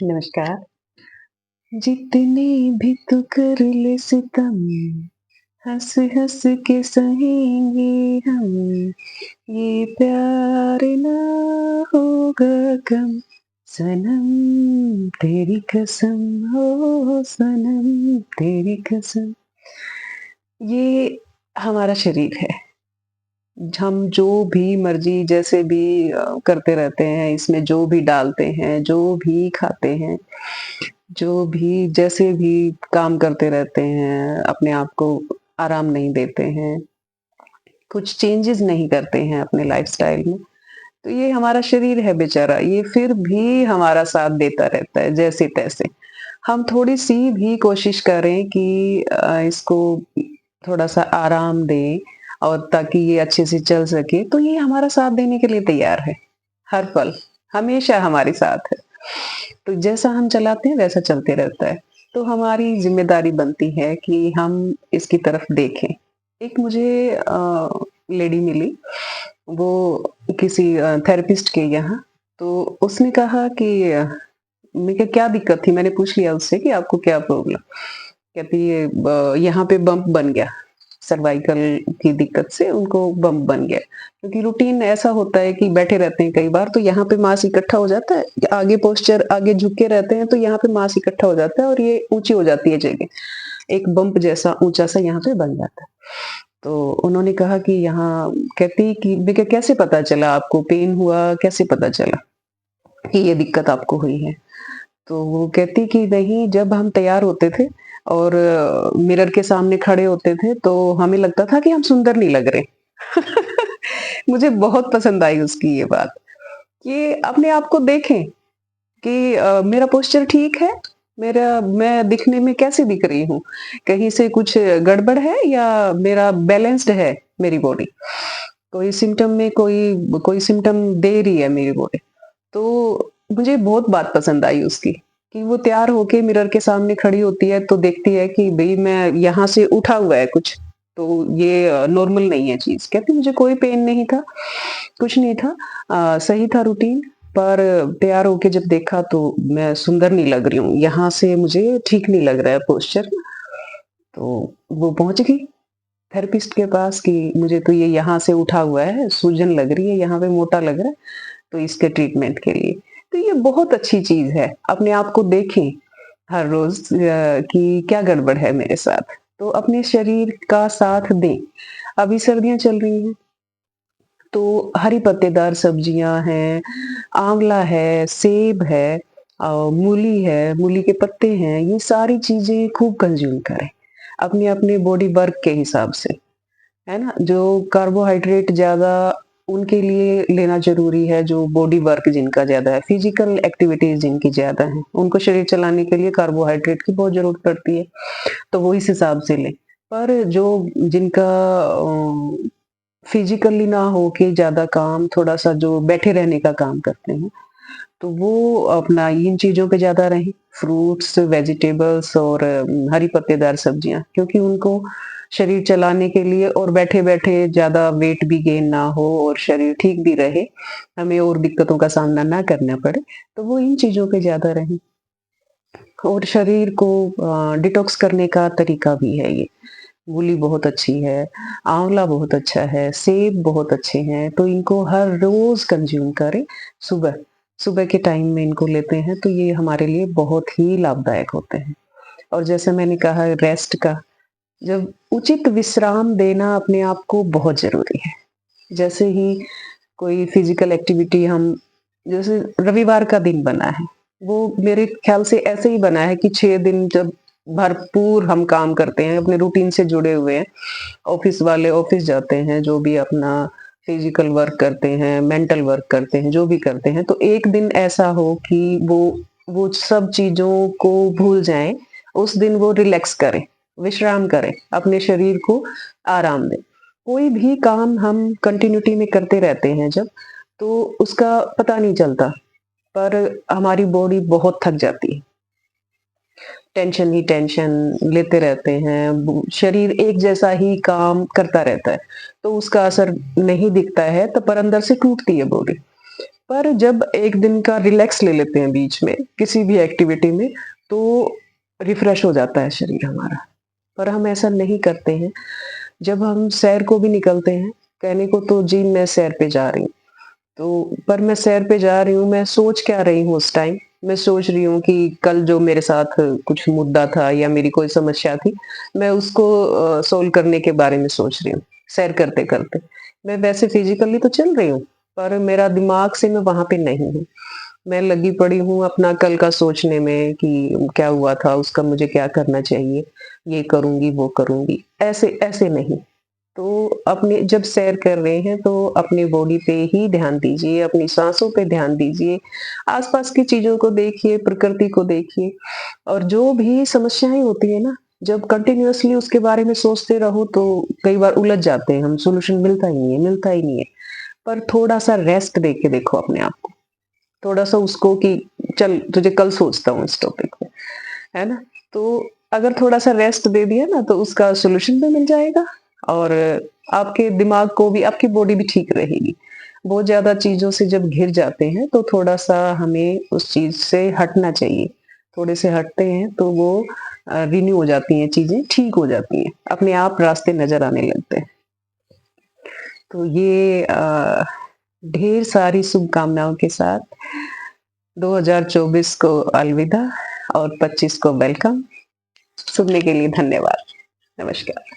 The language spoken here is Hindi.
नमस्कार। जितने भी तू कर ले सितम, हँस हँस के सहेंगे हम, ये प्यार ना होगा कम, सनम तेरी कसम, हो सनम तेरी कसम। ये हमारा शरीर है। हम जो भी मर्ज़ी जैसे भी करते रहते हैं, इसमें जो भी डालते हैं, जो भी खाते हैं, जो भी जैसे भी काम करते रहते हैं, अपने आप को आराम नहीं देते हैं, कुछ चेंजेज़ नहीं करते हैं अपने लाइफ़स्टाइल में, तो ये हमारा शरीर है बेचारा, ये फिर भी हमारा साथ देता रहता है जैसे-तैसे। हम थोड़ी-सी भी कोशिश करें कि इसको थोड़ा-सा आराम दें और ताकि ये अच्छे से चल सके, तो ये हमारा साथ देने के लिए तैयार है, हर पल, हमेशा हमारे साथ है। तो जैसा हम चलाते हैं वैसा चलते रहता है। तो हमारी ज़िम्मेदारी बनती है कि हम इसकी तरफ देखें। एक मुझे लेडी मिली, वो किसी थेरेपिस्ट के यहाँ, तो उसने कहा कि मैं कहा क्या दिक्कत थी? मैंने पूछ लिया उससे कि आपको क्या प्रॉब्लम? कहती है यहाँ पे बम्प बन गया, सर्वाइकल की दिक्कत से उनको बम्प बन गया। क्योंकि रूटीन ऐसा होता है कि बैठे रहते हैं कई बार तो यहाँ पे मांस इकट्ठा हो जाता है, आगे पोस्चर आगे झुक के रहते हैं तो यहाँ पे मांस इकट्ठा हो जाता है और ये ऊँची हो जाती है जगह। एक बम्प जैसा ऊँचा-सा यहाँ पे बन जाता है। तो उन्होंने कहा कि यहाँ कहती कि मैं कहा कैसे पता चला आपको पेन हुआ, कैसे पता चला कि ये दिक्कत आपको हुई है? तो वो कहती कि नहीं जब हम तैयार होते थे और मिरर के सामने खड़े होते थे तो हमें लगता था कि हम सुंदर नहीं लग रहे। मुझे बहुत पसंद आई उसकी ये बात कि अपने आप को देखें कि मेरा पोस्चर ठीक है? मेरा मैं दिखने में कैसे दिख रही हूँ? कहीं से कुछ गड़बड़ है या मेरा बैलेंस्ड है मेरी बॉडी? कोई सिम्पटम में कोई सिम्पटम दे रही है मेरी बॉडी। तो मुझे बहुत बात पसंद आई उसकी कि वो तैयार होके मिरर के सामने खड़ी होती है तो देखती है कि भई मैं यहाँ से उठा हुआ है कुछ, तो ये नॉर्मल नहीं है चीज़। कहती मुझे कोई पेन नहीं था, कुछ नहीं था सही था रूटीन पर तैयार होके जब देखा तो मैं सुंदर नहीं लग रही हूँ, यहाँ से मुझे ठीक नहीं लग रहा है पोस्चर। तो वो पहुँच गई थेरेपिस्ट के पास कि मुझे तो ये यहाँ से उठा हुआ है, सूजन लग रही है, यहाँ पे मोटा लग रहा है। तो इसके ट्रीटमेंट के लिए। तो ये बहुत अच्छी चीज़ है। अपने आप को देखें हर रोज़ कि क्या गड़बड़ है मेरे साथ। तो अपने शरीर का साथ दें। अभी सर्दियाँ चल रही हैं, तो हरी पत्तेदार सब्जियाँ हैं, आँवला है, सेब है मूली है, मूली के पत्ते हैं, ये सारी चीज़ें खूब कंज़्यूम करें। अपने-अपने बॉडी वर्क के हिसाब से। है ना? जो कार्बोहाइड्रेट ज़्यादा उनके लिए लेना ज़रूरी है, जो बॉडी वर्क जिनका ज़्यादा है, फिज़िकल एक्टिविटीज़ जिनकी ज़्यादा हैं, उनको शरीर चलाने के लिए कार्बोहाइड्रेट की बहुत ज़रूरत पड़ती है, तो वो इस हिसाब से लें। पर जो जिनका फिज़िकली ना हो के ज़्यादा काम, थोड़ा-सा जो बैठे रहने का काम करते हैं, तो वो अपना इन चीज़ों पे ज़्यादा रहें, फ्रूट्स, वेजिटेबल्स और हरी पत्तेदार सब्जियाँ क्योंकि उनको शरीर चलाने के लिए और बैठे-बैठे ज़्यादा वेट भी गेन ना हो और शरीर ठीक भी रहे, हमें और दिक्कतों का सामना ना करना पड़े, तो वो इन चीज़ों पे ज़्यादा रहें। और शरीर को डिटॉक्स करने का तरीका भी है ये। मूली बहुत अच्छी है, आँवला बहुत अच्छा है, सेब बहुत अच्छे हैं, तो इनको हर रोज़ कंज़्यूम करें सुबह। सुबह के टाइम में इनको लेते हैं तो ये हमारे लिए बहुत ही लाभदायक होते हैं। और जैसे मैंने कहा रेस्ट का, जब उचित विश्राम देना अपने आप को बहुत ज़रूरी है। जैसे ही कोई फ़िज़िकल एक्टिविटी हम जैसे रविवार का दिन बना है, वो मेरे ख़्याल से ऐसे ही बना है कि 6 दिन जब भरपूर हम काम करते हैं, अपने रूटीन से जुड़े हुए हैं, ऑफ़िस वाले ऑफ़िस जाते हैं, जो भी अपना फ़िज़िकल वर्क करते हैं, मेंटल वर्क करते हैं, जो भी करते हैं, तो एक दिन ऐसा हो कि वो सब चीज़ों को भूल जाएँ, उस दिन वो रिलैक्स करें, विश्राम करें, अपने शरीर को आराम दें। कोई भी काम हम कंटिन्यूटी में करते रहते हैं जब, तो उसका पता नहीं चलता, पर हमारी बॉडी बहुत थक जाती है। टेंशन ही टेंशन लेते रहते हैं, शरीर एक जैसा ही काम करता रहता है, तो उसका असर नहीं दिखता है, तो पर अंदर से टूटती है बॉडी। पर जब एक दिन का रिलैक्स ले लेते हैं बीच में, किसी भी एक्टिविटी में, तो रिफ्रेश हो जाता है शरीर हमारा। पर हम ऐसा नहीं करते हैं। जब हम सैर को भी निकलते हैं, कहने को तो जी मैं सैर पे जा रही हूँ, तो पर मैं सैर पे जा रही हूँ, मैं सोच क्या रही हूँ उस टाइम? मैं सोच रही हूँ कि कल जो मेरे साथ कुछ मुद्दा था या मेरी कोई समस्या थी, मैं उसको सोल्व करने के बारे में सोच रही हूँ, सैर करते-करते। मैं वैसे फिज़िकली तो चल रही हूँ, पर मेरा दिमाग से मैं वहाँ पे नहीं हूँ। मैं लगी पड़ी हूँ अपना कल का सोचने में कि क्या हुआ था, उसका मुझे क्या करना चाहिए, ये करूँगी, वो करूँगी, ऐसे ऐसे नहीं। तो अपने जब सैर कर रहे हैं तो अपनी बॉडी पे ही ध्यान दीजिए, अपनी साँसों पे ध्यान दीजिए, आस-पास की चीज़ों को देखिए, प्रकृति को देखिए और जो भी समस्याएँ होती हैं ना, जब कंटिन्यूअसली उसके बारे में सोचते रहो तो कई बार उलझ जाते हैं हम, सॉल्यूशन मिलता ही नहीं है, मिलता ही नहीं है। पर थोड़ा-सा रेस्ट दे के देखो अपने आप को, थोड़ा-सा उसको कि चल तुझे कल सोचता हूँ इस टॉपिक पे, है ना? तो अगर थोड़ा-सा रेस्ट दे दिया ना तो उसका सॉल्यूशन भी मिल जाएगा और आपके दिमाग को भी आपकी बॉडी भी ठीक रहेगी। बहुत ज़्यादा चीज़ों से जब घिर जाते हैं तो थोड़ा-सा हमें उस चीज़ से हटना चाहिए। थोड़े से हटते हैं तो वो रिन्यू हो जाती हैं चीज़ें, ठीक हो जाती हैं। अपने आप रास्ते नज़र आने लगते हैं। तो ये ढेर सारी शुभकामनाओं के साथ 2024 को अलविदा और 25 को वेलकम। सुनने के लिए धन्यवाद। नमस्कार।